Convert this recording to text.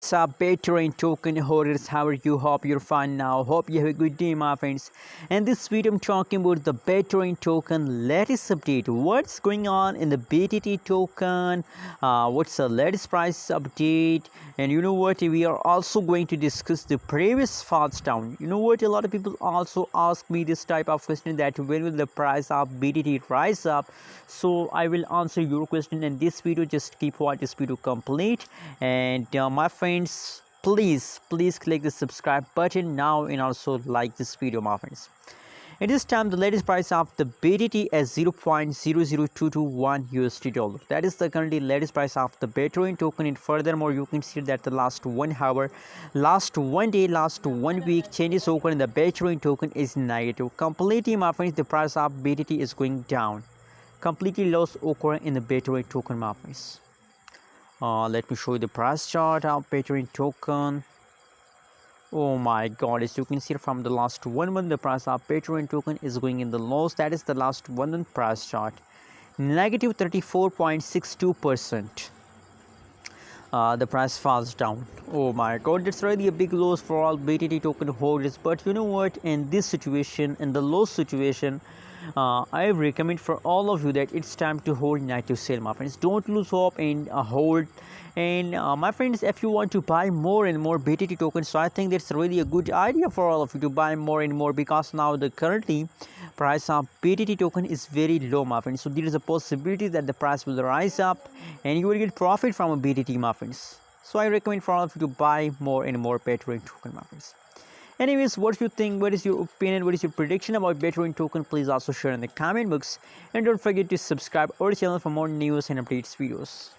What's up, Bittorrent token holders? How are you? Hope you're fine now. Hope you have a good day, my friends. And this video I'm talking about the Bittorrent token latest update. What's going on in the BTT token? What's the latest price update? And you know what? We are also going to discuss the previous falls down. You know what? A lot of people also ask me this type of question, that when will the price of BTT rise up? So I will answer your question in this video. Just keep watch this video complete. And my friends, please click the subscribe button now and also like this video, my friends. At this time, the latest price of the BTT is 0.00221 USD dollar. That is the currently latest price of the Bittorrent token. And furthermore, you can see that the last 1 hour, last 1 day, last 1 week changes occur in the Bittorrent token is negative. Completely, my friends, the price of BTT is going down. Completely loss occur in the Bittorrent token, my friends. Let me show you the price chart of Bittorrent token. Oh my god, as you can see from the last 1 month, the price of Bittorrent token is going in the loss. That is the last 1 month price chart, negative 34.62%. The price falls down. Oh my god, that's really a big loss for all BTT token holders. But you know what, in this situation, in the loss situation, I recommend for all of you that it's time to hold negative sale, my friends. Don't lose hope and hold. And my friends, if you want to buy more and more BTT tokens, so I think that's really a good idea for all of you to buy more and more, because now the currently price of BTT token is very low, my friends. So there is a possibility that the price will rise up and you will get profit from a BTT, my friends. So I recommend for all of you to buy more and more Bittorrent token, my friends. Anyways, what do you think? What is your opinion? What is your prediction about Bittorrent token? Please also share in the comment box, and don't forget to subscribe our channel for more news and updates videos.